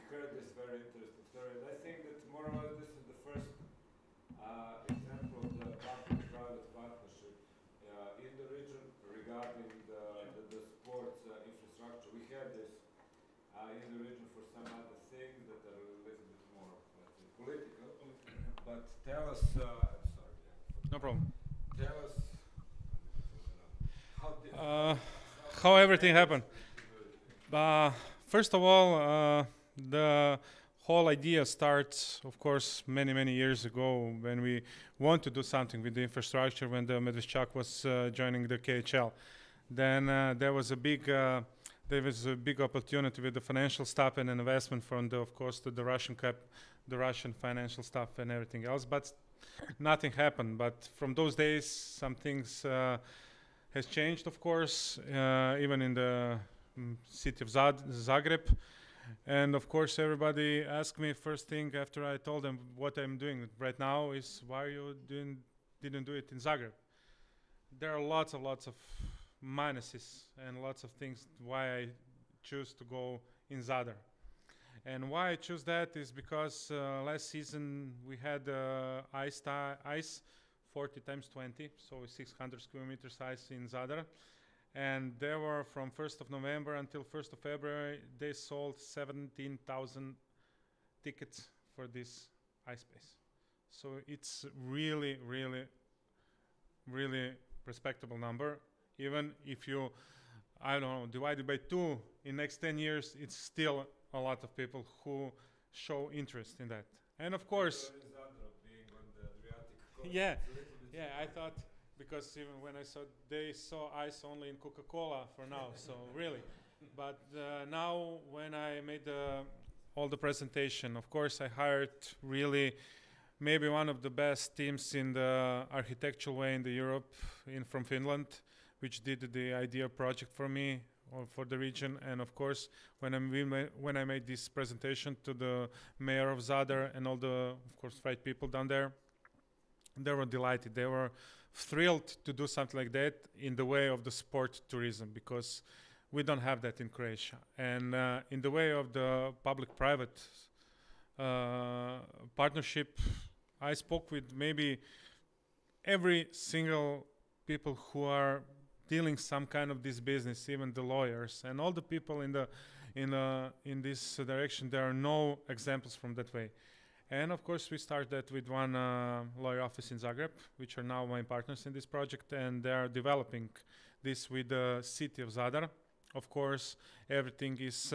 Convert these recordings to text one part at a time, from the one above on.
heard this very interesting story, and I think that more or less this is the first example of the public-private partnership in the region regarding the sports infrastructure. We had this in the region for some other things that are a little bit more, let's say, political. But tell us, I'm sorry. Yeah. No problem. Tell us how everything happened. First of all, the whole idea starts, of course, many years ago when we want to do something with the infrastructure when the Medveščak was joining the KHL. Then there was a big opportunity with the financial stuff and investment from the, of course, the Russian financial stuff and everything else. But nothing happened. But from those days, some things has changed, of course, even in the city of Zagreb. And of course, everybody asked me first thing after I told them what I'm doing right now is why you didn't do it in Zagreb. There are lots of minuses and lots of things why I choose to go in Zadar. And why I choose that is because last season we had ice 40 times 20, so 600 square meters ice in Zadar. And there were from 1st of November until 1st of February, they sold 17,000 tickets for this ice space. So it's really respectable number. Even if you, I don't know, divide it by 2 in next 10 years, it's still a lot of people who show interest in that. And of course, yeah, I thought, because even when I saw, they saw ice only in Coca-Cola for now, so really. But now when I made all the presentation, of course I hired really maybe one of the best teams in the architectural way in the Europe from Finland, which did the idea project for me or for the region. And of course, when I made this presentation to the mayor of Zadar and all the, of course, right people down there, they were delighted. They were thrilled to do something like that in the way of the sport tourism, because we don't have that in Croatia. And in the way of the public-private partnership, I spoke with maybe every single people who are dealing some kind of this business, even the lawyers and all the people in this direction. There are no examples from that way. And of course, we started with one lawyer office in Zagreb, which are now my partners in this project, and they are developing this with the city of Zadar. Of course, everything is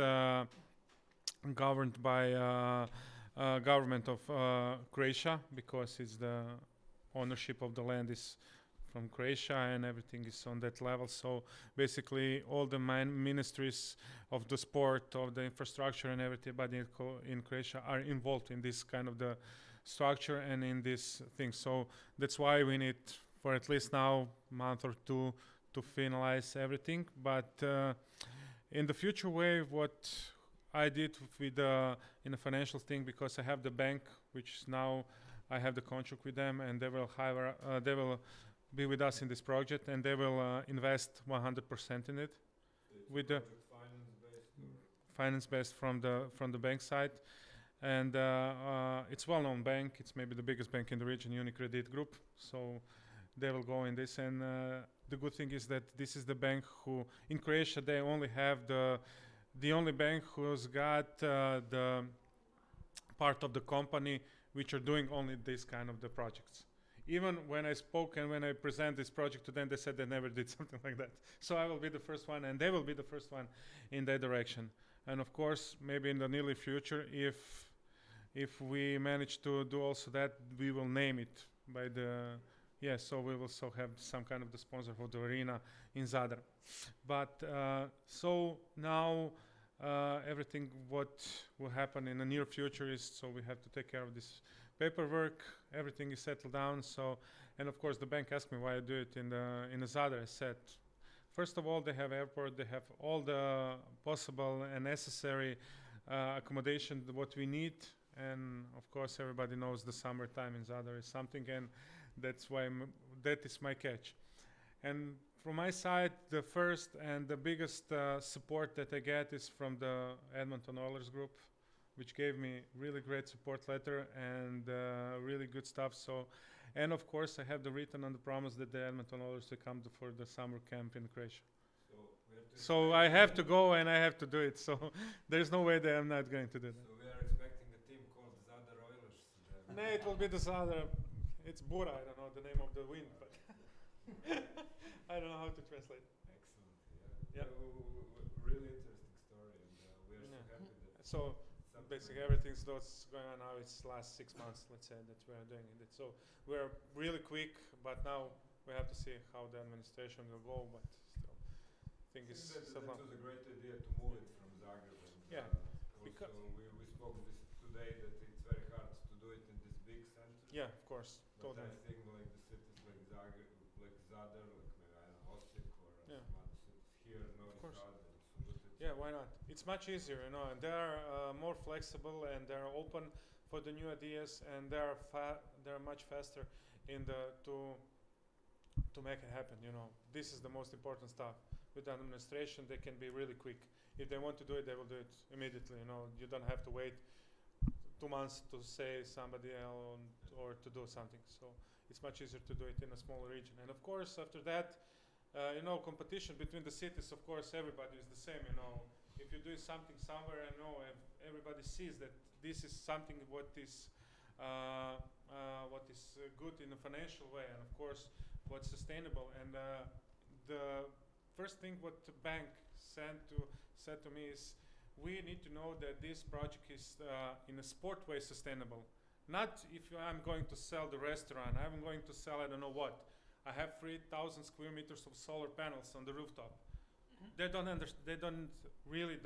governed by government of Croatia, because it's the ownership of the land is from Croatia, and everything is on that level. So basically, all the ministries of the sport, of the infrastructure, and everybody in Croatia are involved in this kind of the structure and in this thing. So that's why we need, for at least now, a month or 2 to finalize everything. But in the future way, what I did with in a financial thing, because I have the bank, which is now I have the contract with them, and they will hire, they will be with us in this project, and they will invest 100% in it, with the finance based from the bank side. And it's well-known bank. It's maybe the biggest bank in the region, UniCredit Group. So they will go in this. And the good thing is that this is the bank who, in Croatia, they only have the only bank who's got the part of the company which are doing only this kind of the projects. Even when I spoke and when I present this project to them, they said they never did something like that. So I will be the first one, and they will be the first one in that direction. And of course, maybe in the near future, if we manage to do also that, we will name it by the, yeah, so we will also have some kind of the sponsor for the arena in Zadar. But so now everything what will happen in the near future is, so we have to take care of this paperwork. Everything is settled down. So, and of course the bank asked me why I do it in the Zadar. I said, first of all, they have airport, they have all the possible and necessary accommodation what we need. And of course everybody knows the summertime in Zadar is something, and that's why that is my catch. And from my side, the first and the biggest support that I get is from the Edmonton Oilers group. which gave me really great support letter and really good stuff. So, and of course, I have the written on the promise that the Edmonton Oilers will come for the summer camp in Croatia. So I have to go and I have to do it. So there's no way that I'm not going to do that. So we are expecting a team called Zadar Oilers. No, it will be the Zadar. It's Bura, I don't know the name of the wind, but I don't know how to translate. Excellent. Yeah. Really interesting story, and we are so happy that. So basically, everything's that's going on now. It's last 6 months, let's say, that we are doing it. So we're really quick, but now we have to see how the administration will go. But still, I think it's so that fun. was a great idea to move it from Zagreb. And, Yeah. Also, we spoke this today that it's very hard to do it in this big center. Yeah, of course, But totally. I think like the cities like Zagreb, like Zadar, like maybe I don't know, Osijek or Yeah. some other cities here, Novi course. Sad, and Subotica. Yeah, why not? It's much easier, you know, and they're more flexible and they're open for the new ideas, and they're much faster in the to make it happen. You know, this is the most important stuff. With the administration, they can be really quick. If they want to do it, they will do it immediately. You know, you don't have to wait 2 months to say somebody else or to do something. So it's much easier to do it in a smaller region. And of course, after that, you know, competition between the cities, of course, everybody is the same, you know. If you do something somewhere, I know everybody sees that this is something what is good in a financial way, and of course, what's sustainable. And the first thing what the bank said to me is, we need to know that this project is in a sport way sustainable. Not if I'm going to sell the restaurant, I'm going to sell I don't know what. I have 3,000 square meters of solar panels on the rooftop. They don't really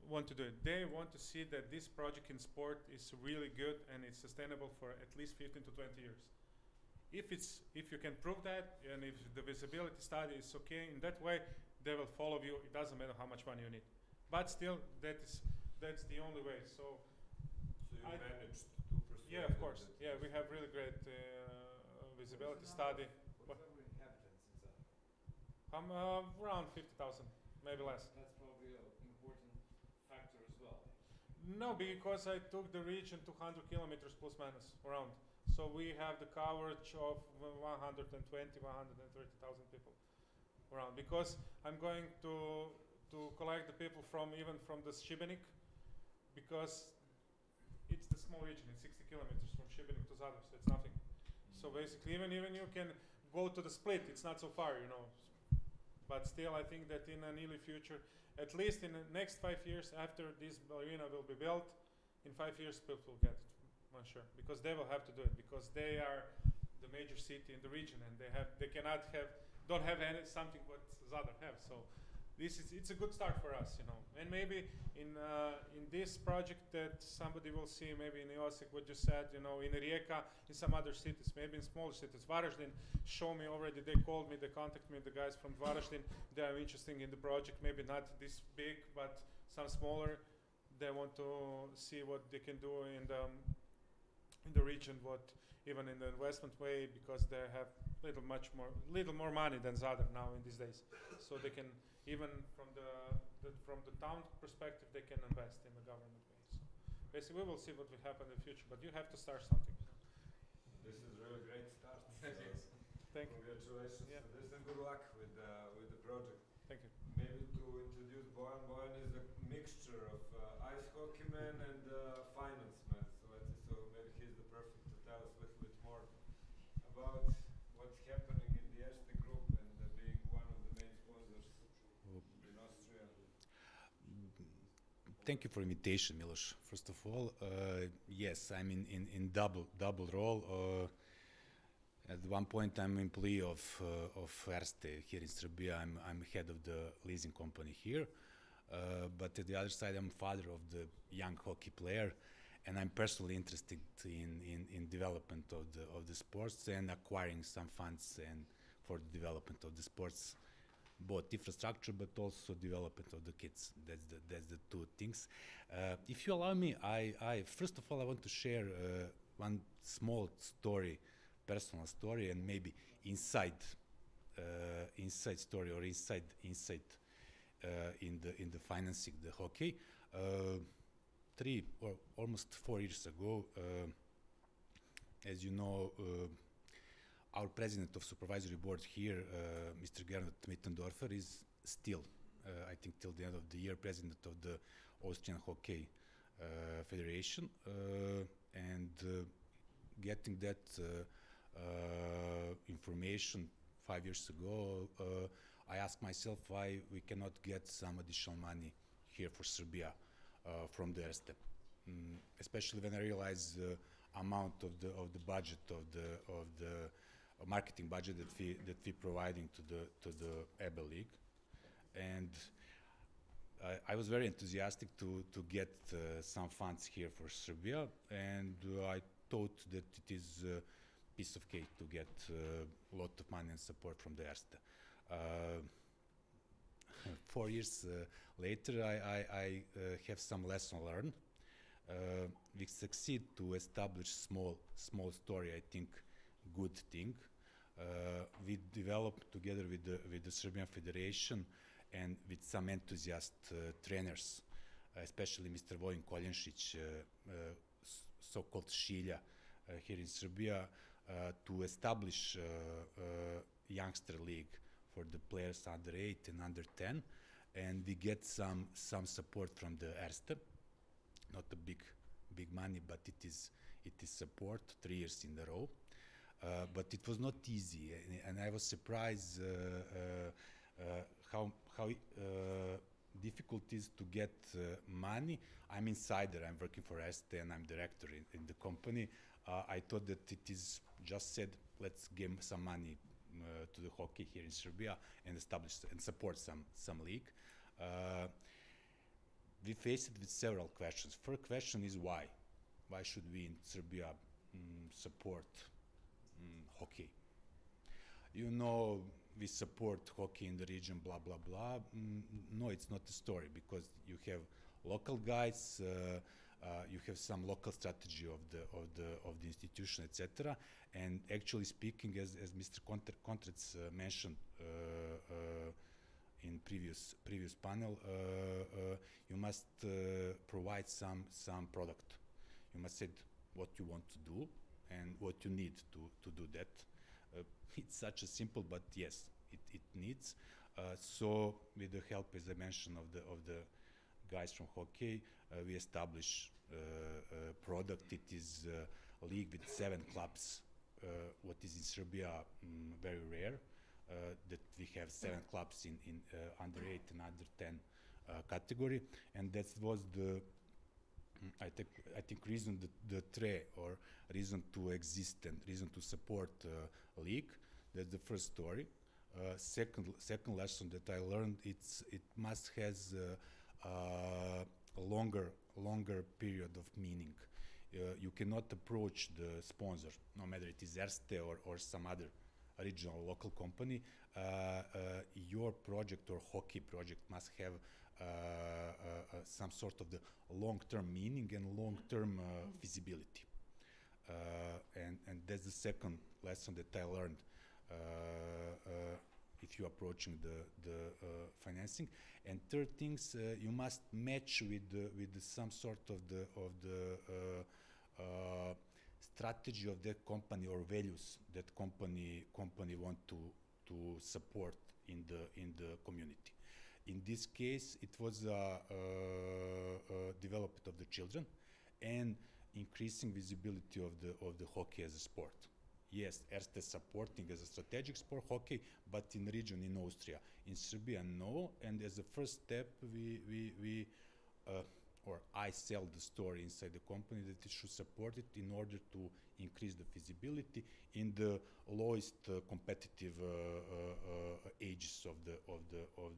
want to do it. They want to see that this project in sport is really good and it's sustainable for at least 15 to 20 years. If you can prove that, and if the visibility study is okay in that way, they will follow you. It doesn't matter how much money you need. But still, that's the only way. So you managed to persuade. Yeah, of course. Yeah, we have really great visibility study. What number of inhabitants is that? I'm around 50,000, maybe less. That's probably an important factor as well. No, because I took the region 200 kilometers plus minus around. So we have the coverage of 120, 130,000 people around. Because I'm going to collect the people even from the Šibenik, because it's the small region. It's 60 kilometers from Šibenik to Zadar, so it's nothing. So basically, even you can go to the Split. It's not so far, you know. But still, I think that in a near future, at least in the next 5 years after this arena will be built, in 5 years people will get it, I'm sure, because they will have to do it, because they are the major city in the region, and they don't have something what Zadar have. So it's a good start for us, you know. And maybe in this project that somebody will see, maybe in Osijek, what you said, you know, in Rijeka, in some other cities, maybe in smaller cities. Varaždin show me already, they called me, they contacted me, the guys from Varaždin, they are interested in the project, maybe not this big, but some smaller. They want to see what they can do in the region, what even in the investment way, because they have little more money than Zadar now in these days. So they can, even from the town perspective, they can invest in the government way. So basically, we will see what will happen in the future, but you have to start something. This is really great start. Thank you. Congratulations Yeah. for this, and good luck with the project. Thank you. Maybe to introduce Bojan. Bojan is a mixture of ice hockey man and finance man. So maybe he's the perfect to tell us a little bit more about what's happening in the Erste group and being one of the main sponsors in Austria. Thank you for invitation, Miloš. First of all, yes, I'm in double role. At one point, I'm employee of Erste here in Serbia. I'm head of the leasing company here. But at the other side, I'm father of the young hockey player, and I'm personally interested in development of the sports and acquiring some funds and for the development of the sports, both infrastructure but also development of the kids. That's the two things. If you allow me, I first of all I want to share one small story, personal story, and maybe inside story or insight in the financing the hockey. 3 or almost 4 years ago, as you know, our president of supervisory board here, Mr. Gernot Mittendorfer, is still, I think till the end of the year, president of the Austrian Hockey Federation, and getting that information 5 years ago, I asked myself why we cannot get some additional money here for Serbia from the Erste, especially when I realize the amount of the budget of the marketing budget that we providing to the EBA League, and I was very enthusiastic to get some funds here for Serbia, and I thought that it is a piece of cake to get a lot of money and support from the Erste. 4 years later, I have some lesson learned. We succeed to establish small story, I think, good thing. We developed together with the Serbian Federation and with some enthusiast trainers, especially Mr. Vojin Koljenšić, so-called Šilja, here in Serbia, to establish youngster league for the players under 8 and under 10, and we get some support from the Erste. Not a big money, but it is support 3 years in a row. But it was not easy, and I was surprised how difficult it is to get money. I'm insider, I'm working for Erste, and I'm director in the company. I thought that it is just said, let's give some money to the hockey here in Serbia and establish and support some league. We faced it with several questions. First question is why? Why should we in Serbia support hockey? You know, we support hockey in the region, blah, blah, blah. No, it's not the story, because you have local guys, you have some local strategy of the institution, etc. And actually speaking, as Mr. Kontrec mentioned in previous panel, you must provide some product. You must say what you want to do and what you need to do that. It's such a simple, but yes, it needs. So with the help, as I mentioned, of the guys from hockey, we establish a product. It is a league with 7 clubs, what is in Serbia very rare, that we have 7 clubs in under 8 and under 10 category, and that was the I think reason or reason to exist and reason to support a league. That's the first story. Second lesson that I learned, it must has a longer period of meaning. You cannot approach the sponsor, no matter it is Erste or some other regional local company. Your project or hockey project must have some sort of the long-term meaning and long-term feasibility. And that's the second lesson that I learned if you're approaching the financing. And third things, you must match with some sort of the strategy of that company or values that company want to support in the community. In this case, it was development of the children and increasing visibility of the hockey as a sport. Yes, Erste supporting as a strategic sport hockey, but in region in Austria. In Serbia, no. And as a first step, I sell the story inside the company that it should support it in order to increase the feasibility in the lowest competitive ages of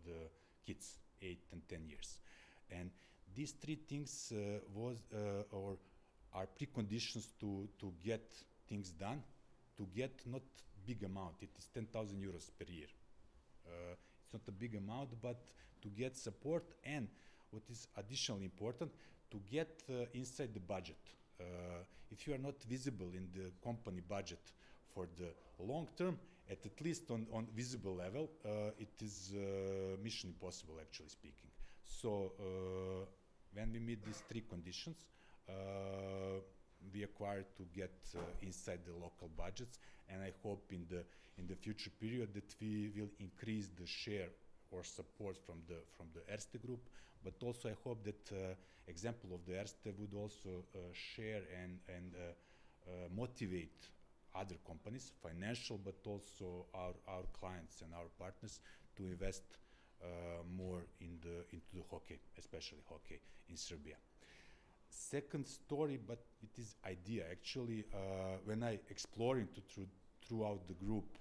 the kids, 8 and 10 years. And these 3 things are preconditions to get things done, to get not big amount. It is 10,000 euros per year. It's not a big amount, but to get support, and what is additionally important, to get inside the budget. If you are not visible in the company budget for the long term, at least on visible level, it is mission impossible, actually speaking. So when we meet these three conditions, we acquire to get inside the local budgets, and I hope in the future period that we will increase the share or support from the Erste group, but also I hope that example of the Erste would also share and motivate other companies, financial, but also our clients and our partners to invest more into the hockey, especially hockey in Serbia. Second story, but it is idea actually. When I exploring throughout the group,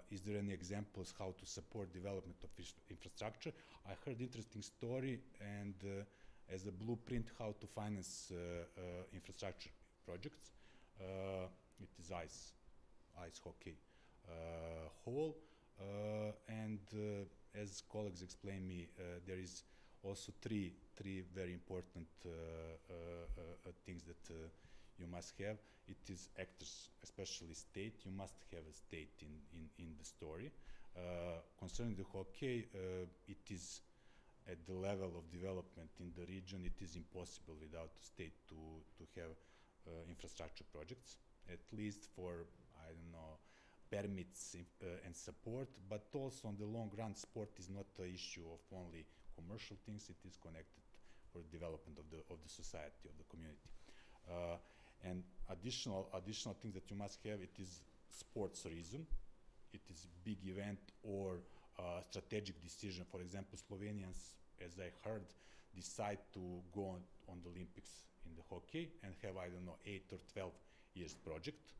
is there any examples how to support development of infrastructure? I heard interesting story and as a blueprint how to finance infrastructure projects. It is ice hockey hall, and as colleagues explained me, there is also three very important things that you must have. It is actors, especially state. You must have a state in the story. Concerning the hockey, it is at the level of development in the region. It is impossible without the state to have infrastructure projects, at least for, I don't know, permits and support, but also on the long run, sport is not an issue of only commercial things. It is connected for the development of the society, of the community. And additional things that you must have, it is sports reason. It is big event or strategic decision. For example, Slovenians, as I heard, decide to go on the Olympics in the hockey and have, I don't know, 8 or 12 years project.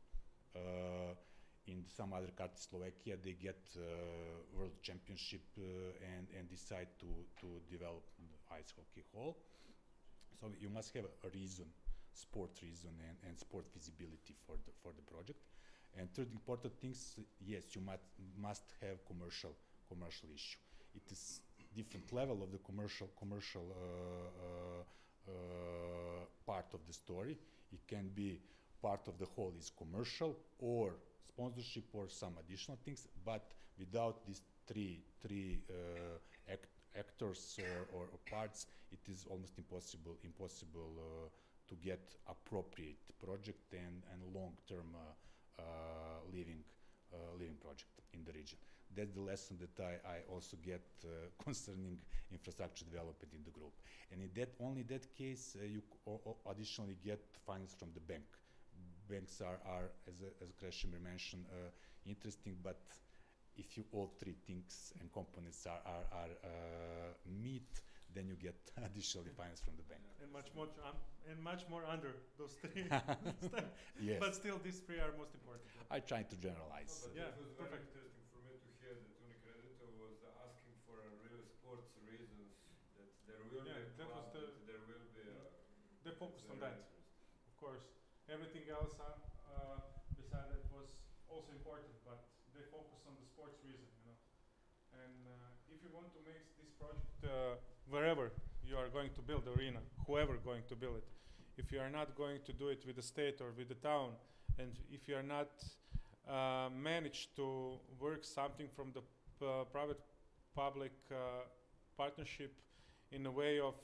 In some other countries, Slovakia, they get World Championship and decide to develop ice hockey hall. So you must have a reason, sport reason and sport feasibility for the project. And third important things, yes, you must have commercial issue. It is different level of the commercial part of the story. It can be part of the whole is commercial or sponsorship or some additional things, but without these three actors or parts, it is almost impossible to get appropriate project and long-term living project in the region. That's the lesson that I also get concerning infrastructure development in the group. And in that case, you additionally get finance from the bank. Banks are as Krešimir mentioned, interesting, but if you all three things and components are meet, then you get additionally finance from the bank. And much more under those three. Yes. But still, these three are most important. I try to generalize. But Yeah, it was very perfect. interesting for me to hear that Unicredito was asking for a really sports reasons, that there will be a that was club, that there will be They focused on very that, interesting. of course. Everything else beside that was also important, but they focused on the sports reason, And if you want to make this project wherever you are going to build the arena, whoever going to build it, if you are not going to do it with the state or with the town, and if you are not managed to work something from the private-public partnership in a way of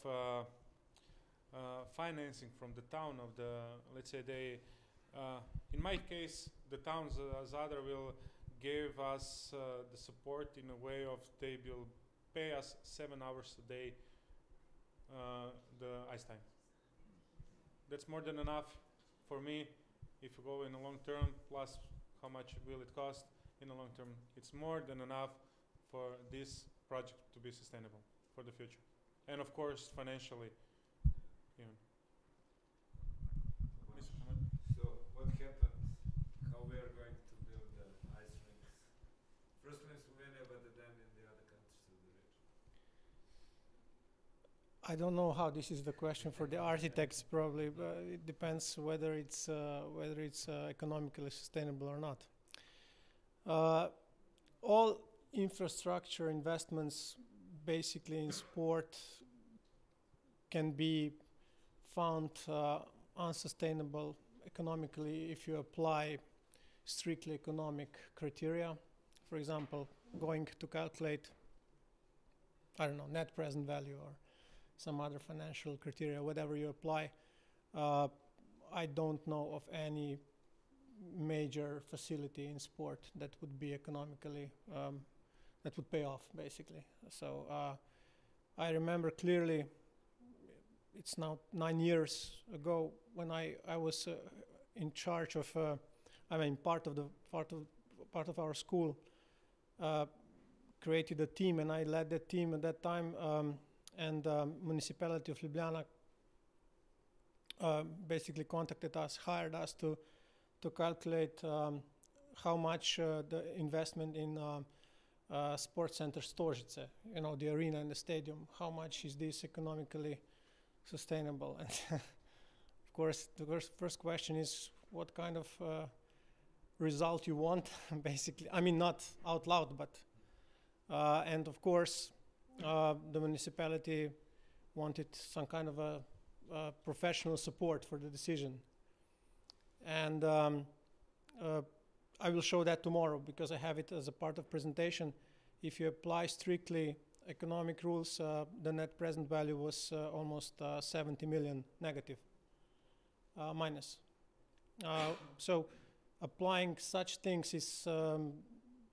financing from the town of the, let's say in my case, the town Zadar will give us the support in a way of they will pay us 7 hours a day the ice time. That's more than enough for me if you go in the long term, plus how much will it cost in the long term. It's more than enough for this project to be sustainable for the future. And of course, financially, So what happened? How we are going to build the ice rinks? Firstly in Slovenia, but then in the other countries of the region. I don't know how this is the question for the architects probably, but it depends whether it's economically sustainable or not. All infrastructure investments basically in sport can be found unsustainable economically if you apply strictly economic criteria. For example, going to calculate, I don't know, net present value or some other financial criteria, whatever you apply. I don't know of any major facility in sport that would be economically, that would pay off, basically. So I remember clearly, it's now 9 years ago when I was in charge of, part of our school created a team, and I led the team at that time, and municipality of Ljubljana basically contacted us, hired us to calculate how much the investment in sports center Stožice, the arena and the stadium, how much is this economically sustainable? And of course, the first question is what kind of result you want, basically. I mean, not out loud, but and of course, the municipality wanted some kind of a professional support for the decision. And I will show that tomorrow because I have it as a part of presentation. If you apply strictly economic rules, the net present value was almost 70 million negative, minus. So applying such things is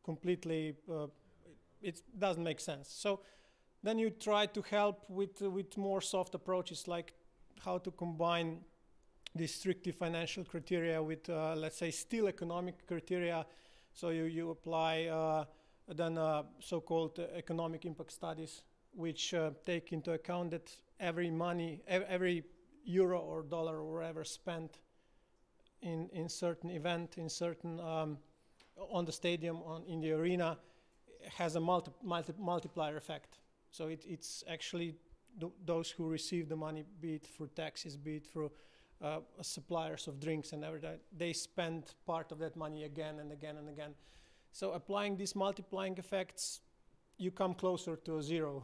completely, it doesn't make sense. So then you try to help with more soft approaches, like how to combine these strictly financial criteria with, let's say, still economic criteria. So you apply then so-called economic impact studies, which take into account that every euro or dollar or whatever spent in certain event, in certain on the stadium, in the arena, has a multiplier effect. So it's actually those who receive the money, be it through taxes, be it through suppliers of drinks and everything, they spend part of that money again and again and again. So applying these multiplying effects, you come closer to a zero.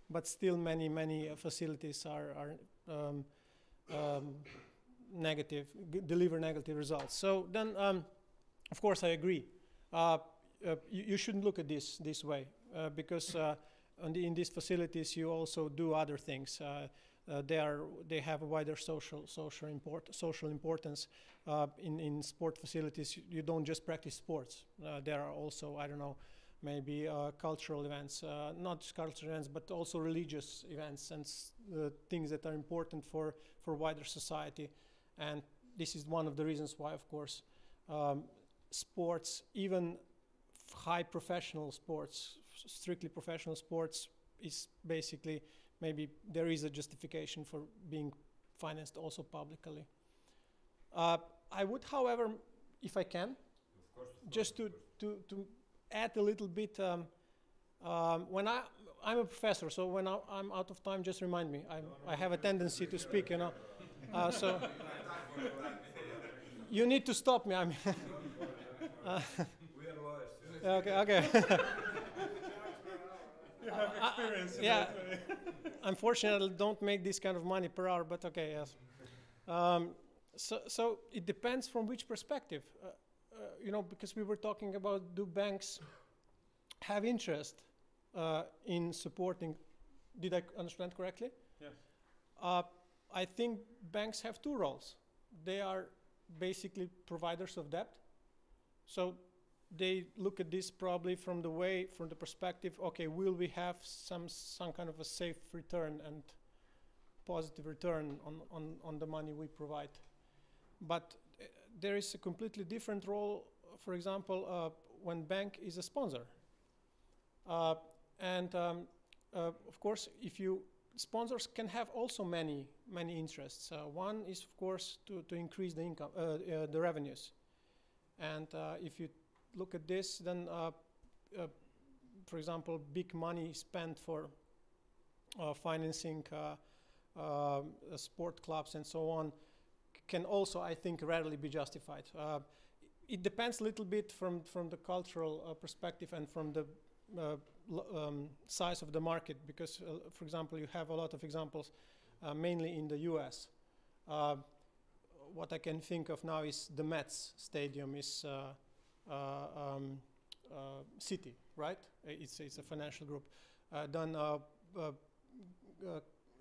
But still many facilities are negative, deliver negative results. So then, of course, I agree. You shouldn't look at this way because in these facilities you also do other things. They have a wider social importance. In sport facilities, you don't just practice sports. There are also, I don't know, maybe cultural events, not just cultural events, but also religious events and things that are important for wider society. And this is one of the reasons why, of course, sports, even high professional sports, strictly professional sports, is basically, maybe there is a justification for being financed also publicly. I would, however, if I can, just to add a little bit, when I'm a professor, so when I'm out of time, just remind me. I have a tendency to speak, so you need to stop me. I mean, We are lawyers. okay. You have experience in yeah. that way. Unfortunately, don't make this kind of money per hour, but okay, yes. So it depends from which perspective, because we were talking about, do banks have interest in supporting? Did I understand correctly? Yes. I think banks have two roles. They are basically providers of debt. So they look at this probably from the perspective, okay, will we have some kind of a safe return and positive return on the money we provide? But there is a completely different role, for example, when bank is a sponsor. And of course, sponsors can have also many interests. One is, of course, to increase the income, the revenues. And if you look at this, then, for example, big money spent for financing sport clubs and so on can also, I think, rarely be justified. It depends a little bit from the cultural perspective and from the size of the market, because, for example, you have a lot of examples, mainly in the US. What I can think of now is the Mets Stadium is City, right? It's a financial group. Then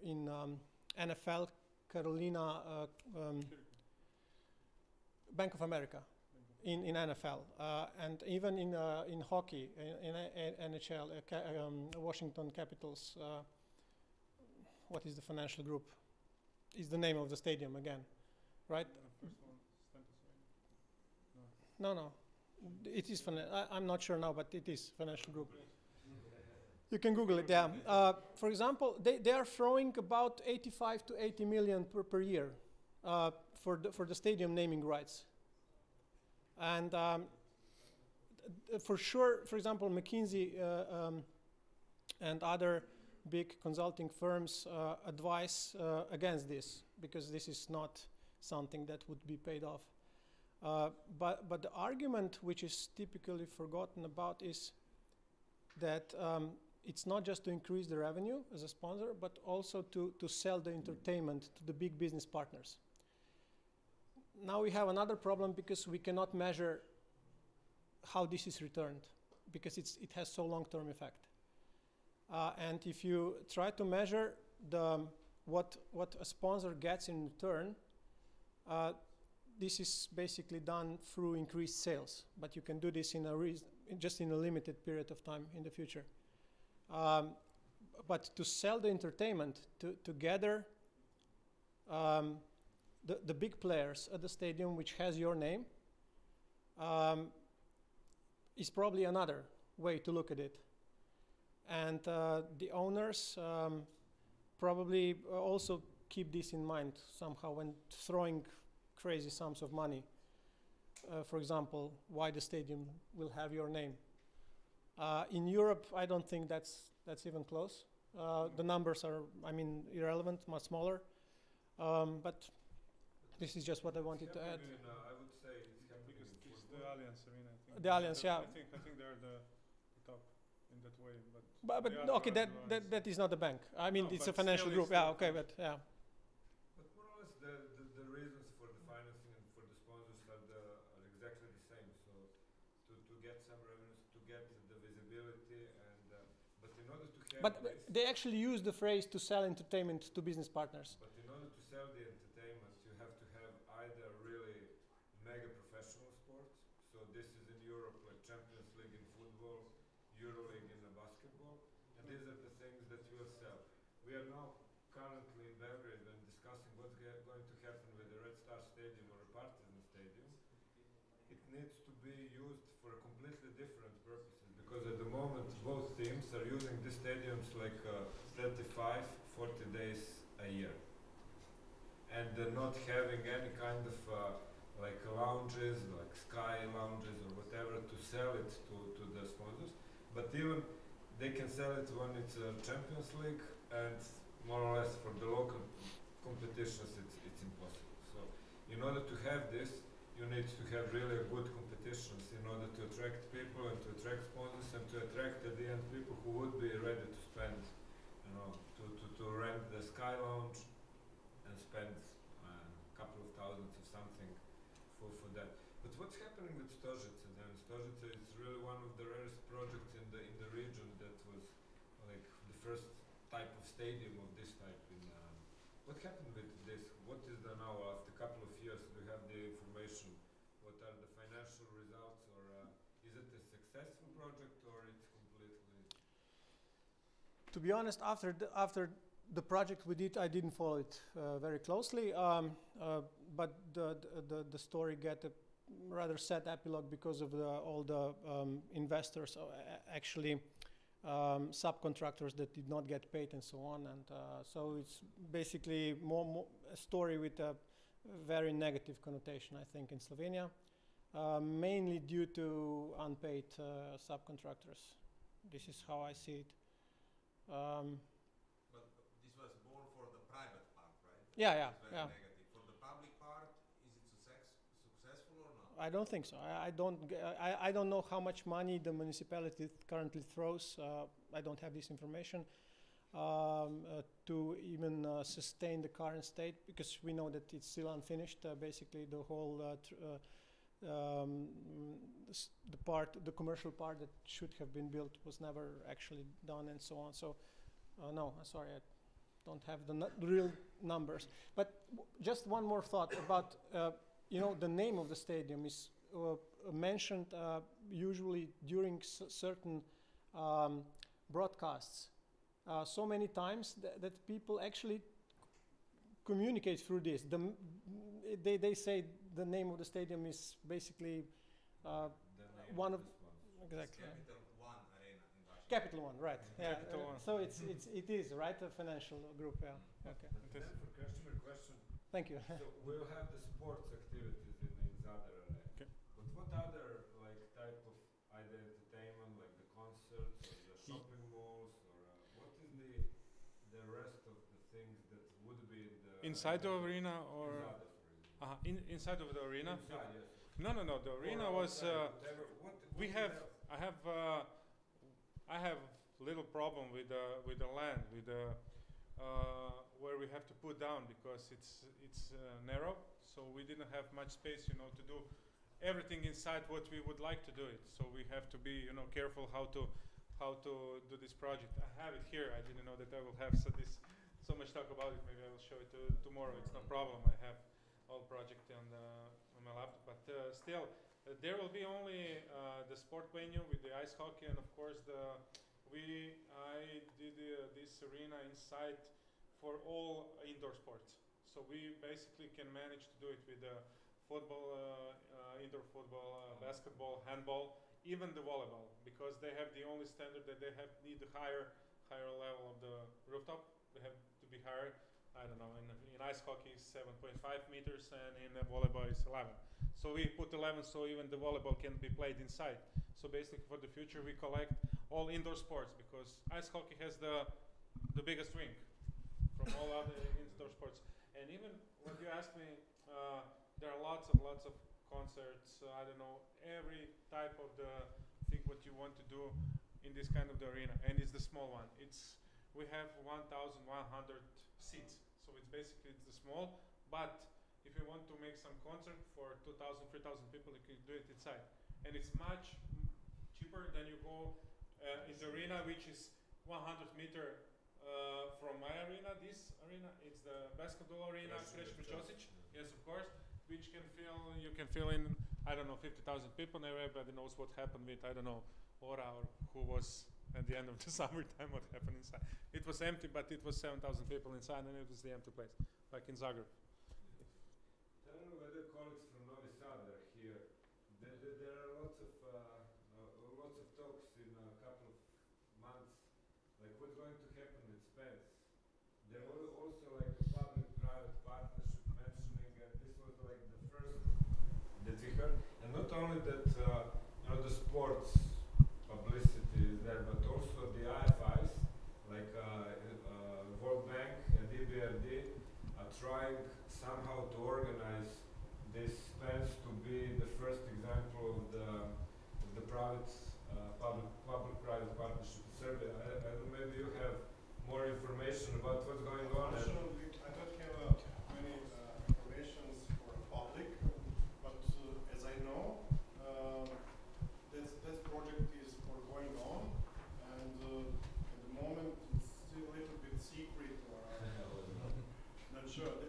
in NFL, Carolina, Bank of America, in NFL, and even in hockey, in NHL, Washington Capitals. What is the financial group? Is the name of the stadium again, right? No. It is I'm not sure now, but it is financial group. You can Google it. Yeah. For example, they are throwing about 85 to 80 million per year for the stadium naming rights. And for sure, for example, McKinsey and other big consulting firms advise against this, because this is not something that would be paid off. But the argument which is typically forgotten about is that it's not just to increase the revenue as a sponsor, but also to sell the entertainment to the big business partners. Now we have another problem, because we cannot measure how this is returned, because it has so long-term effect. And if you try to measure what a sponsor gets in return, this is basically done through increased sales, but you can do this in just in a limited period of time in the future. But to sell the entertainment, to gather the big players at the stadium, which has your name, is probably another way to look at it. And the owners probably also keep this in mind somehow when throwing crazy sums of money. For example, why the stadium will have your name. In Europe, I don't think that's even close. The numbers are, irrelevant, much smaller. But this is just what I wanted to add. I would say it's happening Because it's the Alliance Arena, I think. The Alliance, yeah. I think they're the top in that way. But okay, that is not a bank. No, it's a but financial still group. it's Yeah, still okay, but yeah. But more or less, the reasons for the financing and for the sponsors are exactly the same. So to get some revenues, to get the visibility, and but in order to have But this, they actually use the phrase to sell entertainment to business partners. but in order to sell the entertainment, you have to have either really mega professional sports. So this is in Europe, like Champions League in football, EuroLeague in basketball, and these are the things that will sell. We are now currently in Belgrade and discussing what's going to happen with the Red Star Stadium or a Partizan Stadium. It needs to be used for completely different purposes, because at the moment both teams are using these stadiums like 35, 40 days a year, and they're not having any kind of like lounges, like sky lounges or whatever, to sell it to the sponsors. But even they can sell it when it's a Champions League, and more or less for the local competitions it's impossible. So in order to have this, you need to have really good competitions in order to attract people and to attract sponsors and to attract at the end people who would be ready to spend, to rent the Sky Lounge and spend a couple of thousands of something for that. But what's happening with Stožice then? Stožice is really one of the rarest projects in the region that was like the first type of stadium of this type. What happened with this? What is the now after a couple of years? Do you have the information? What are the financial results, or is it a successful project, or it's completely? To be honest, after the project we did, I didn't follow it very closely. But the story got a rather sad epilogue because of all the investors, actually subcontractors that did not get paid and so on. And so it's basically more a story with a very negative connotation, I think, in Slovenia, mainly due to unpaid subcontractors. This is how I see it. But this was more for the private part, right? Yeah. Negative. For the public part, is it successful or not? I don't think so. I don't know how much money the municipality currently throws. I don't have this information to even sustain the current state, because we know that it's still unfinished. Basically, the whole the commercial part that should have been built was never actually done, and so on. So, no, sorry, I don't have the real numbers. But just one more thought about, the name of the stadium is mentioned usually during certain broadcasts so many times that people actually communicate through this. They say the name of the stadium is basically one of exactly. Capital One, right? Yeah. Capital One. So it is right a financial group. Yeah. Okay. And then for Krešimir question. Thank you. So we'll have the sports activities in Zadar Arena. Okay. But what other type of either entertainment, like the concerts or the shopping malls, or what is the rest of the things that would be in the Inside the arena or Zadar, for example? inside of the arena? Inside, yes. No. The arena Or was. outside, whatever. What We do have. I have little problem with the land where we have to put down because it's narrow, so we didn't have much space, to do everything inside what we would like to do it. So we have to be, careful how to do this project. I have it here. I didn't know that I will have so much talk about it. Maybe I will show it tomorrow. It's no problem. I have all project on my laptop, but still. There will be only the sport venue with the ice hockey, and of course I did this arena inside for all indoor sports. So we basically can manage to do it with football, indoor football, basketball, handball, even the volleyball, because they have the only standard that they need the higher level of the rooftop. They have to be higher. I don't know. In ice hockey, 7.5 meters, and in volleyball, it's 11. So we put 11 so even the volleyball can be played inside. So basically for the future we collect all indoor sports because ice hockey has the biggest rink from all other indoor sports. And even when you ask me, there are lots of concerts, I don't know, every type of the thing what you want to do in this kind of the arena. And it's the small one. We have 1,100 seats. So it's basically the small, but if you want to make some concert for 2,000, 3,000 people, you can do it inside. And it's much cheaper than you go in the arena, which is 100 meter from my arena. This arena, it's the basketball arena, Krešimir. Yes, of course, which you can fill in, I don't know, 50,000 people. And everybody knows what happened with, I don't know, Ora or who was at the end of the summertime, what happened inside. It was empty, but it was 7,000 people inside, and it was the empty place, like in Zagreb. I don't know whether colleagues from Novi Sad are here. There are lots of talks in a couple of months, like what's going to happen with Spence. There was also like a public-private partnership mentioning, and this was like the first that we heard. And not only that, the sports publicity is there, but also the IFIs, like World Bank and EBRD, are trying somehow to organize this Spence to be the first example of the private public-private partnership in Serbia. I don't know, maybe you have more information about what's going on. Unfortunately, I don't have many information for public, but as I know, that project is going on, and at the moment it's still a little bit secret, or not sure.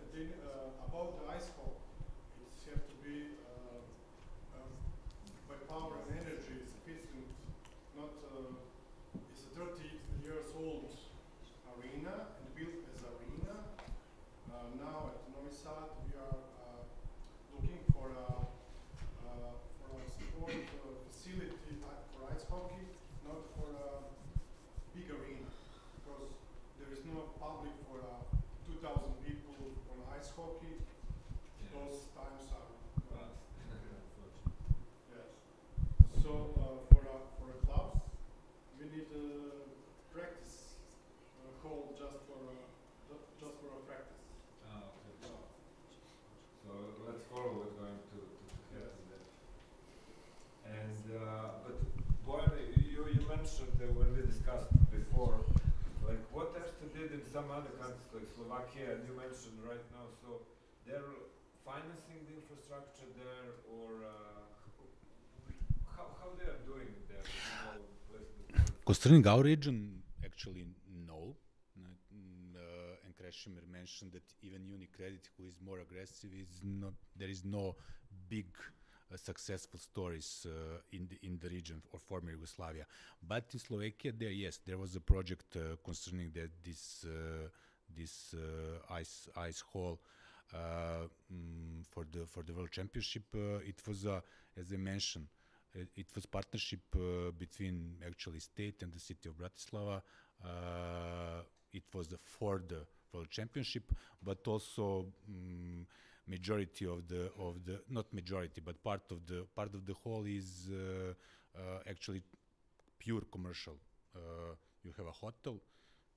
About the ice hockey, it has to be by power and energy sufficient. Not it's a 30 years old arena and built as arena. Now at Novi Sad we are looking for a sport facility for ice hockey, not for a big arena, because there is no public for 2,000 people on ice hockey. Yes. Those times are past. Yes. So for a clubs, we need a practice hall just for a practice. Okay. So let's follow what's going to happen there. And but Bojan, you mentioned when we discussed before, like what Erste did in some other countries like Slovakia, and you mentioned right now. So they're financing the infrastructure there, or how they are doing it there? Concerning our region, actually no. And Krešimir mentioned that even Unicredit, who is more aggressive, is not. There is no big successful stories in the region or former Yugoslavia. But in Slovakia, there was a project concerning that this ice hall for the World Championship. It was, as I mentioned, it was partnership between actually state and the city of Bratislava. It was for the World Championship, but also majority of the not majority, but part of the whole is actually pure commercial. You have a hotel,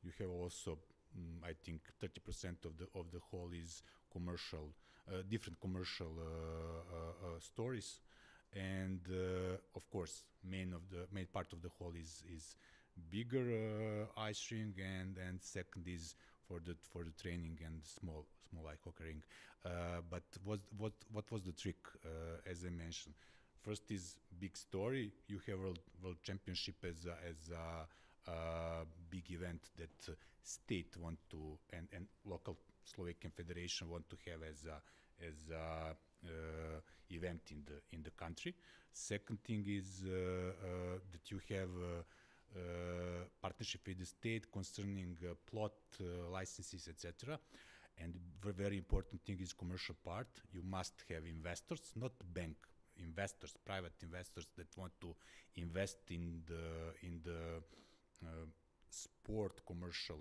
you have also I think 30% of the whole is commercial, different commercial stories, and of course main part of the whole is bigger ice rink, and second is for the training and small ice hockey rink. But what was the trick? As I mentioned, first is big story. You have World Championship as a big event that state want to and local Slovakian Federation want to have as a event in the country. Second thing is that you have partnership with the state concerning plot licenses, etc. And very important thing is commercial part. You must have investors, not bank investors, private investors that want to invest in the sport commercial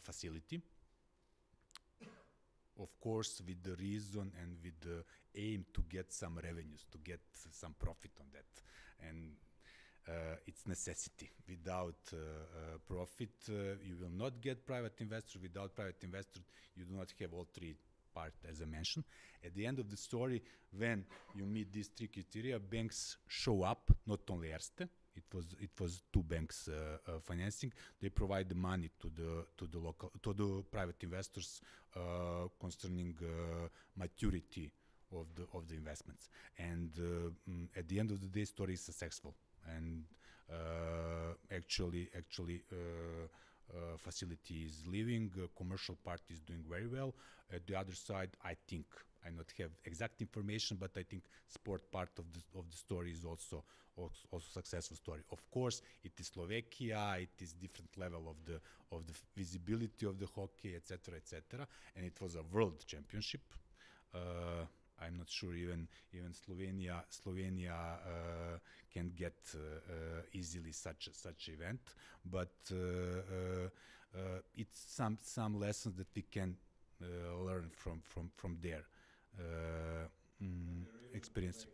facility. Of course, with the reason and with the aim to get some revenues, to get some profit on that, and it's necessity. Without profit, you will not get private investors. Without private investors, you do not have all three parts, as I mentioned. At the end of the story, when you meet these three criteria, banks show up. Not only Erste. It was two banks financing. They provide the money to the private investors concerning maturity of the investments. And at the end of the day, story is successful. And actually, facility is living. Commercial part is doing very well. At the other side, I think I not have exact information, but I think sport part of the story is also successful story. Of course, it is Slovakia. It is different level of the visibility of the hockey, etc., etc. And it was a world championship. I'm not sure even Slovenia can get easily such event, but it's some lessons that we can learn from their experience.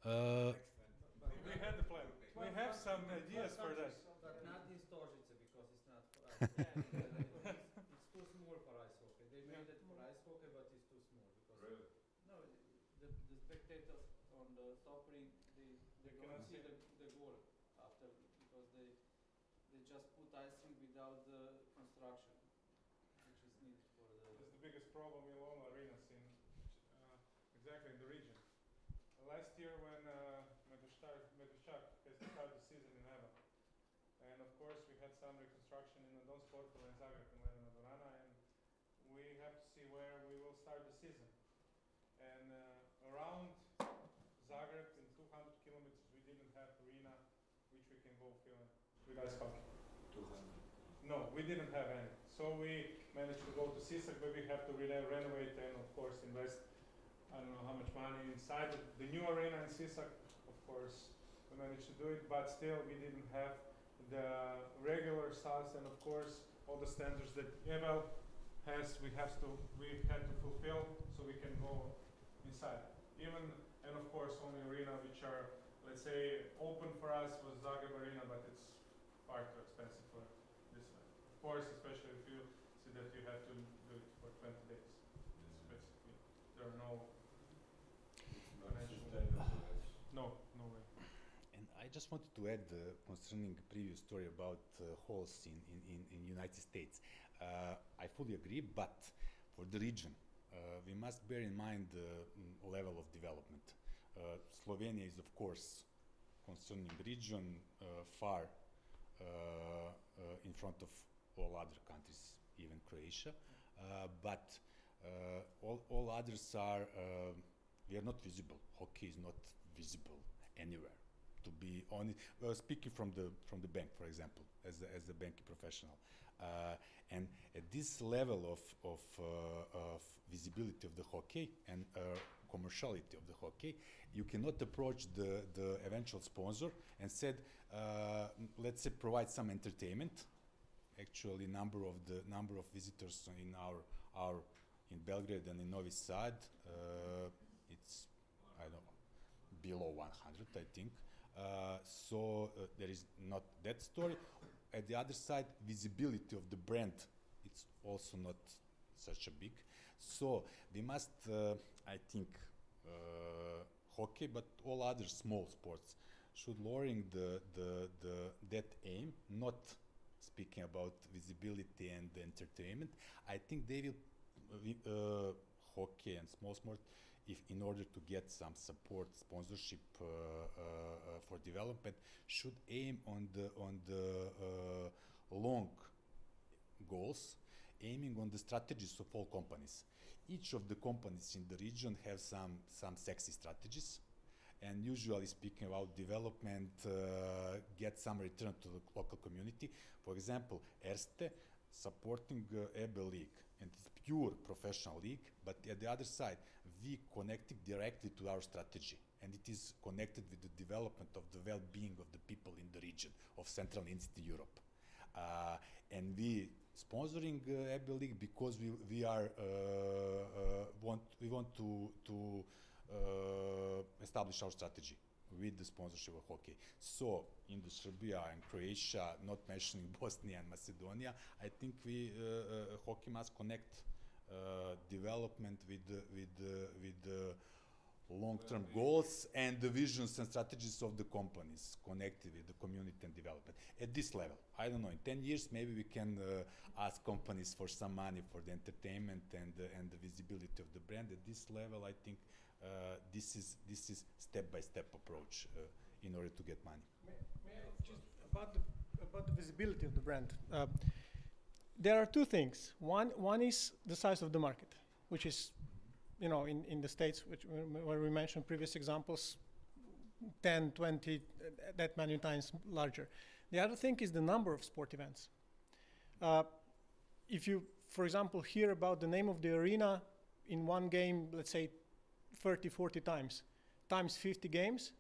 We had the plan. We have some ideas for that. But not in Stožice because it's not for ice hockey. It's too small for ice hockey. They made it for ice hockey, but it's too small because Really? no, the spectators on the top rink they don't see the goal after because they just put ice rink without the construction, which is needed for the. That's the biggest problem in all arenas exactly in the region. Last year when Medveščak has started the season in Eva, and of course we had some reconstruction in the Dom Sportova in Zagreb in Ledena Dvorana, and we have to see where we will start the season. And around Zagreb in 200 kilometers we didn't have arena which we can go fill in with ice hockey. 200. No, we didn't have any. So we managed to go to Sisak, but we have to renovate and of course invest I don't know how much money inside the new arena in Sisak. Of course, we managed to do it, but still we didn't have the regular size and of course all the standards that EVL has. We had to fulfill so we can go inside. And of course, only arena which are, let's say, open for us was Zagreb Arena, but it's far too expensive for this one. Of course, especially if you see that you have to do it for 20 days. Basically, there are no. No way. And I just wanted to add concerning the previous story about halls in United States. I fully agree, but for the region, we must bear in mind the level of development. Slovenia is, of course, concerning region far in front of all other countries, even Croatia. But all others are, we are not visible. Hockey is not visible anywhere. To be honest, speaking from the bank, for example, as a banking professional, and at this level of visibility of the hockey and commerciality of the hockey, you cannot approach the eventual sponsor and said, let's say, provide some entertainment. Actually, number of visitors in our in Belgrade and in Novi Sad, it's, I don't know, below 100, I think. So there is not that story. At the other side, visibility of the brand, it's also not such a big. So we must, I think, hockey, but all other small sports should lowering that aim, not speaking about visibility and entertainment. I think they will, hockey and small sport, if in order to get some support, sponsorship for development, should aim on the long goals, aiming on the strategies of all companies. Each of the companies in the region have some sexy strategies, and usually speaking about development, get some return to the local community. For example, Erste supporting EBE League, and it's pure professional league, but at the other side, we connecting directly to our strategy, and it is connected with the development of the well-being of the people in the region of Central and Eastern Europe. And we sponsoring EBE League because we want to establish our strategy with the sponsorship of hockey. So in the Serbia and Croatia, not mentioning Bosnia and Macedonia, I think we hockey must connect development with the long-term goals and the visions and strategies of the companies connected with the community and development. At this level, I don't know, in 10 years, maybe we can ask companies for some money for the entertainment and the visibility of the brand. At this level, I think this is step-by-step approach in order to get money. May I just about the visibility of the brand. There are two things. One is the size of the market, which is, you know, in the States, where we mentioned previous examples, 10, 20, that many times larger. The other thing is the number of sport events. If you, for example, hear about the name of the arena in one game, let's say 30, 40 times 50 games,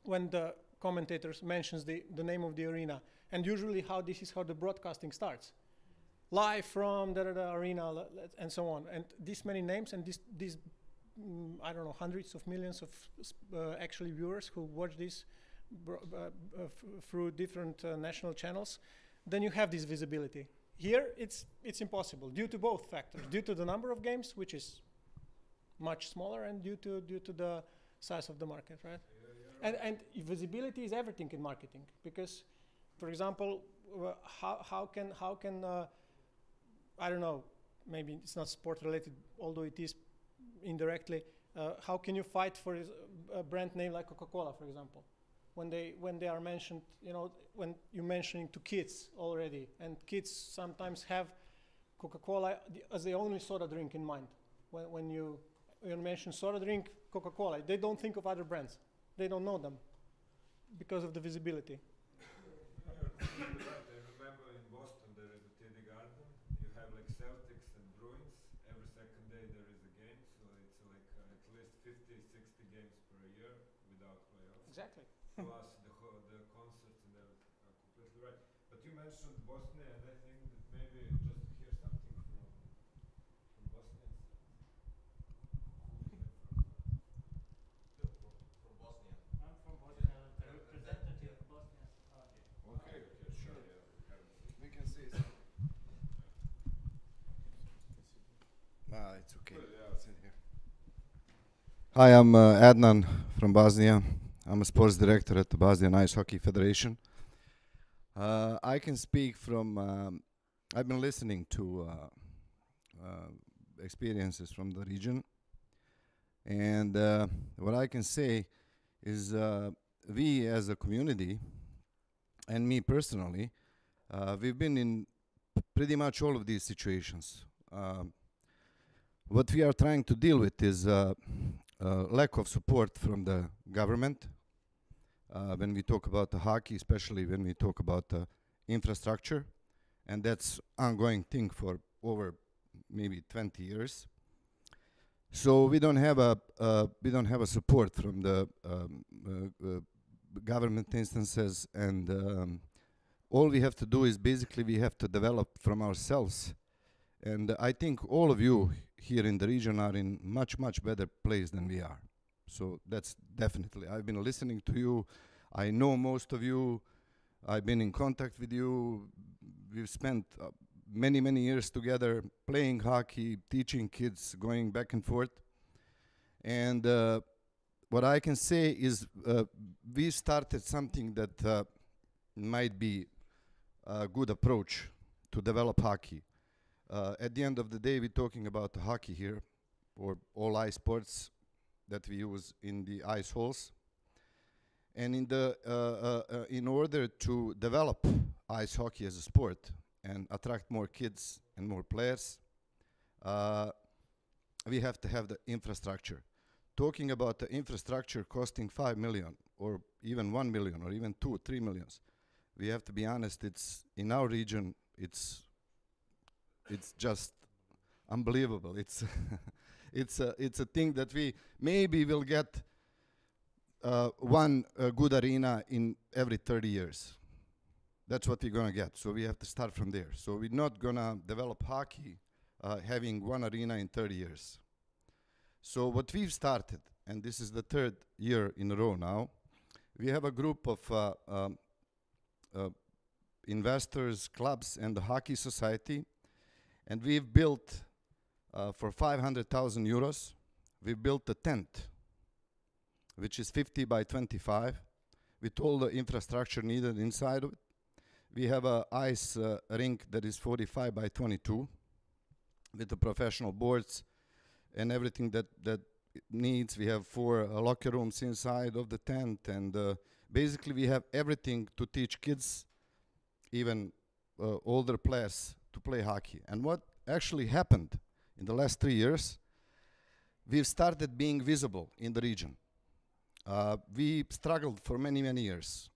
when the commentators mentions the name of the arena, and usually this is how the broadcasting starts. Live from the arena, and so on. And this many names and these I don't know, hundreds of millions of actually viewers who watch this through different national channels, then you have this visibility. Here, it's impossible due to both factors, due to the number of games, which is much smaller, and due to the size of the market, right? And visibility is everything in marketing, because, for example, how can I don't know, maybe it's not sport related, although it is indirectly. How can you fight for a brand name like Coca-Cola, for example, when they are mentioned? You know, when you're mentioning to kids already, and kids sometimes have Coca-Cola as the only soda drink in mind. When you mention soda drink, Coca-Cola, they don't think of other brands. They don't know them because of the visibility. Exactly. Plus the concerts, and they're completely right. But you mentioned Bosnia, and I think that maybe just hear something from Bosnia. From Bosnia. I'm from Bosnia, the representative of Bosnia. Okay, sure, yeah. We can see. It's okay. Good, yeah. Sit here. Hi, I'm Adnan from Bosnia. I'm a sports director at the Bosnian Ice Hockey Federation. I can speak from, I've been listening to experiences from the region. And what I can say is we as a community and me personally, we've been in pretty much all of these situations. What we are trying to deal with is lack of support from the government when we talk about the hockey, especially when we talk about the infrastructure, and that's ongoing thing for over maybe 20 years. So we don't have a support from the government instances, and all we have to do is basically we have to develop from ourselves. And I think all of you here in the region are in much better place than we are. So that's definitely, I've been listening to you, I know most of you, I've been in contact with you, we've spent many years together playing hockey, teaching kids, going back and forth. And what I can say is we started something that might be a good approach to develop hockey. At the end of the day, we're talking about hockey here, or all ice sports that we use in the ice halls. And in order to develop ice hockey as a sport and attract more kids and more players, we have to have the infrastructure. Talking about the infrastructure costing 5 million, or even 1 million, or even 2 or 3 millions, we have to be honest, it's in our region, it's just unbelievable. It's it's a thing that we maybe will get one good arena in every 30 years. That's what we're gonna get. So we have to start from there. So we're not gonna develop hockey having one arena in 30 years. So what we've started, and this is the 3rd year in a row now, we have a group of investors, clubs, and the hockey society. And we've built, for 500,000 euros, we built a tent, which is 50 by 25, with all the infrastructure needed inside of it. We have a ice rink that is 45 by 22, with the professional boards and everything that it needs. We have 4 locker rooms inside of the tent, and basically we have everything to teach kids, even older players, to play hockey. And what actually happened in the last 3 years, we've started being visible in the region. We struggled for many years.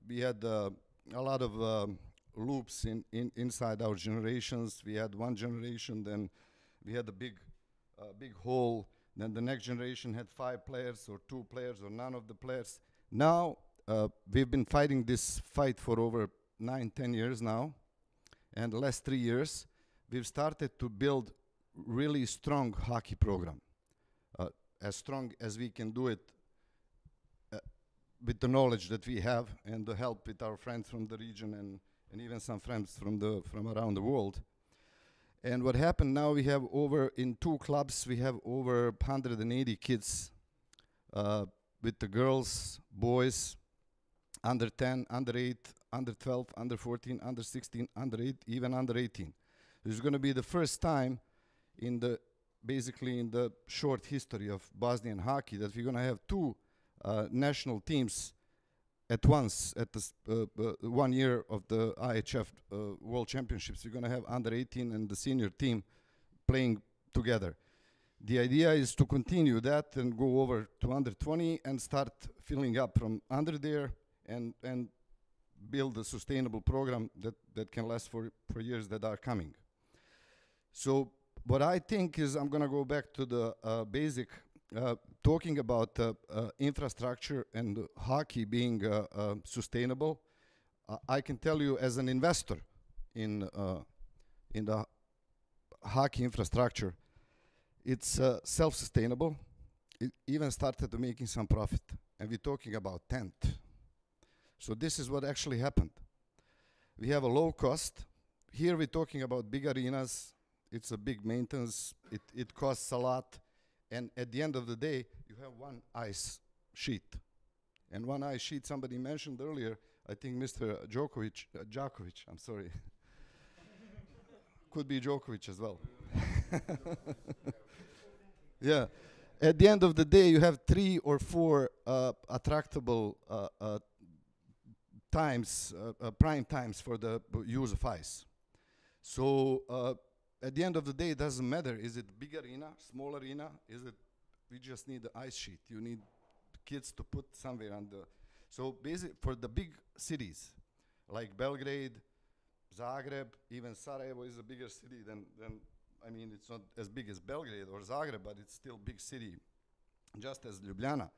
We had a lot of loops inside our generations. We had one generation, then we had a big hole, then the next generation had 5 players or 2 players or none of the players. Now we've been fighting this fight for over 9-10 years now. And the last 3 years, we've started to build really strong hockey program, as strong as we can do it with the knowledge that we have and the help with our friends from the region and even some friends from around the world. And what happened now, we have in 2 clubs, we have over 180 kids with the girls, boys, under 10, under 8, under 12, under 14, under 16, under 8, even under 18. This is going to be the first time basically in the short history of Bosnian hockey that we're going to have 2 national teams at once at this 1 year of the IHF World Championships. We're going to have under 18 and the senior team playing together. The idea is to continue that and go over to under 20 and start filling up from under there and build a sustainable program that can last for years that are coming. So what I think is, I'm going to go back to the basic, talking about infrastructure and hockey being sustainable. I can tell you as an investor in the hockey infrastructure, it's self-sustainable. It even started to making some profit, and we're talking about tent. So this is what actually happened. We have a low cost. Here we're talking about big arenas. It's a big maintenance. It costs a lot. And at the end of the day, you have one ice sheet. And one ice sheet, somebody mentioned earlier, I think Mr. Djokovic, I'm sorry. Could be Djokovic as well. Yeah. At the end of the day, you have 3 or 4 attractable times, prime times for the use of ice. So at the end of the day, it doesn't matter. Is it big arena, small arena? Is it, we just need the ice sheet. You need kids to put somewhere on the, so basically for the big cities, like Belgrade, Zagreb, even Sarajevo is a bigger city than I mean, it's not as big as Belgrade or Zagreb, but it's still big city, just as Ljubljana.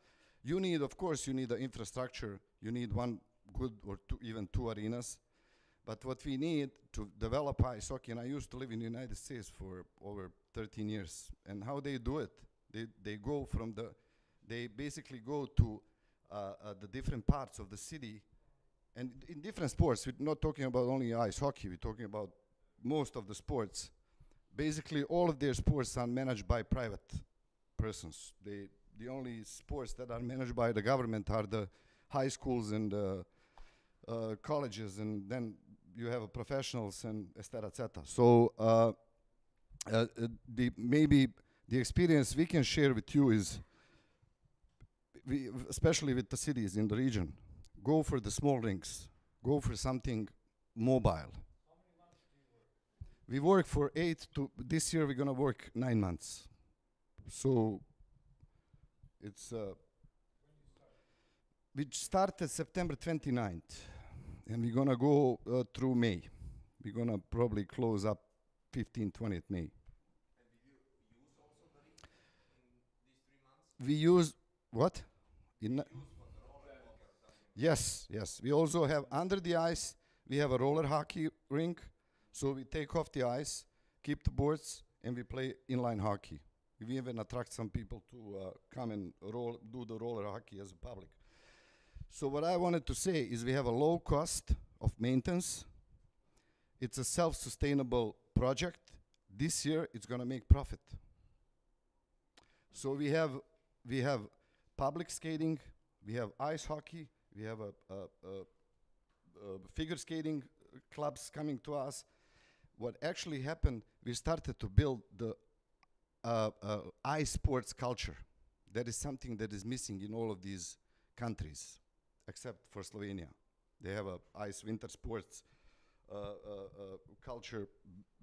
You need, of course, you need the infrastructure. You need one good or two, even two arenas. But what we need to develop ice hockey, and I used to live in the United States for over 13 years, and how they do it, they go from the, they basically go to the different parts of the city, and in different sports. We're not talking about only ice hockey, we're talking about most of the sports. Basically, all of their sports are managed by private persons. The only sports that are managed by the government are the high schools and colleges, and then you have professionals and et cetera, et cetera. So maybe the experience we can share with you is, especially with the cities in the region, go for the small rinks, go for something mobile. How many months do you work? We work for 8 to, this year we're gonna work 9 months. So it's, we started September 29th, and we're gonna go through May. We're gonna probably close up 15th, 20th May. And did you use also the rink in these 3 months? We use, what? In Use for the roller hockey or something? yes, yes. We also have under the ice, we have a roller hockey rink. So we take off the ice, keep the boards, and we play inline hockey. We even attract some people to come and do the roller hockey as a public. So what I wanted to say is we have a low cost of maintenance. It's a self-sustainable project. This year it's gonna make profit. So we have public skating, we have ice hockey, we have figure skating clubs coming to us. What actually happened, we started to build the ice sports culture. That is something that is missing in all of these countries, except for Slovenia. They have a ice winter sports culture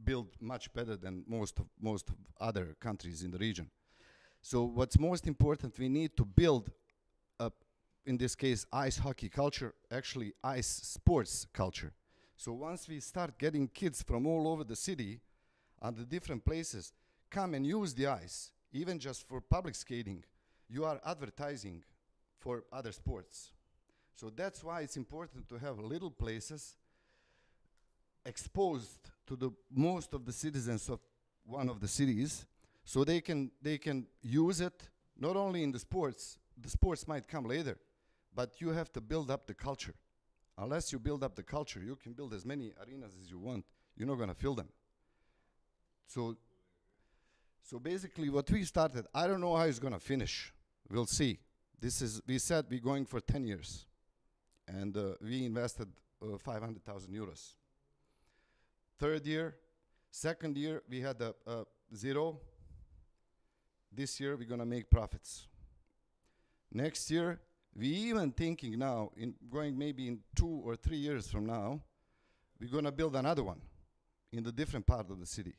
built much better than most of other countries in the region. So what's most important, we need to build up, in this case, ice hockey culture, actually ice sports culture. So once we start getting kids from all over the city and the different places come and use the ice, even just for public skating, you are advertising for other sports. So that's why it's important to have little places exposed to the most of the citizens of one of the cities, so they can use it not only in the sports might come later, but you have to build up the culture. Unless you build up the culture, you can build as many arenas as you want, you're not gonna fill them. So basically what we started, I don't know how it's gonna finish, we'll see. We said we're going for 10 years, and we invested 500,000 euros. Third year, second year, we had a zero. This year, we're gonna make profits. Next year, we even thinking now, in going maybe in 2 or 3 years from now, we're gonna build another one in the different part of the city.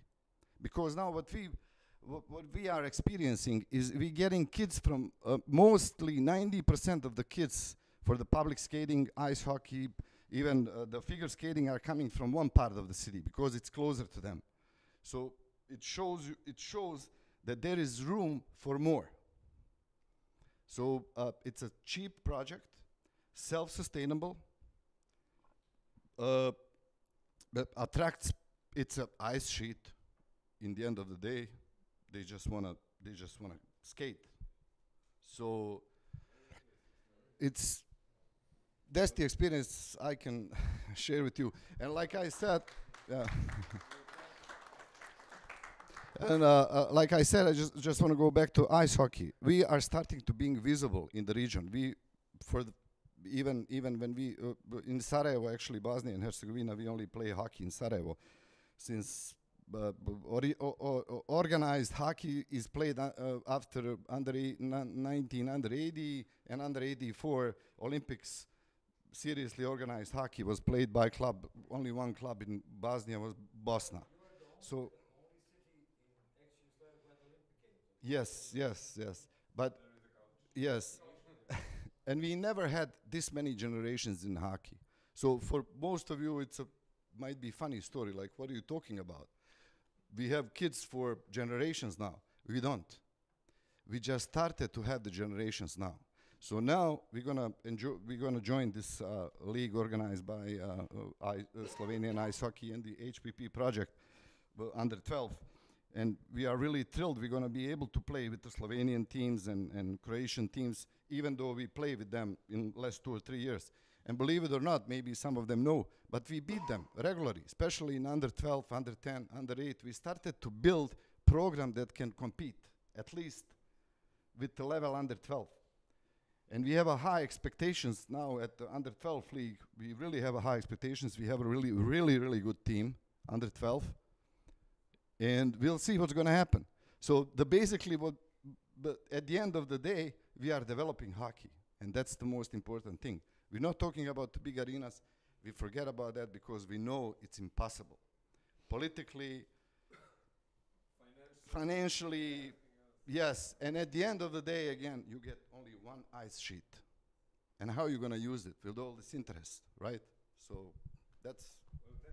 Because now what we are experiencing is we getting kids from mostly 90% of the kids for the public skating, ice hockey, even the figure skating are coming from one part of the city because it's closer to them. So it shows that there is room for more. So it's a cheap project, self-sustainable, but attracts. It's an ice sheet. In the end of the day, they just wanna skate. So that's the experience I can share with you. And like I said, yeah. And like I said, I just want to go back to ice hockey. We are starting to being visible in the region. Even when we in Sarajevo, actually Bosnia and Herzegovina, we only play hockey in Sarajevo. Since organized hockey is played after under 19, under 80, and under 84 Olympics seriously organized hockey was played by club. Only one club in Bosnia was Bosna. So yes, yes, yes. But yes, and we never had this many generations in hockey. So for most of you, it's a might be funny story. Like, what are you talking about? We have kids for generations now. We don't. We just started to have the generations now. So now we're gonna join this league organized by Slovenian Ice Hockey and the HPP project under 12. And we are really thrilled we're gonna be able to play with the Slovenian teams and Croatian teams, even though we play with them in last 2 or 3 years. And believe it or not, maybe some of them know, but we beat them regularly, especially in under 12, under 10, under 8. We started to build program that can compete, at least with the level under 12. And we have a high expectations now at the under 12 league. We really have a high expectations. We have a really, really, really good team, under 12. And we'll see what's gonna happen. So basically but at the end of the day, we are developing hockey. And that's the most important thing. We're not talking about the big arenas. We forget about that because we know it's impossible. Politically, financially, yes. And at the end of the day, again, you get only one ice sheet. And how are you going to use it with all this interest, right? So that's... Well,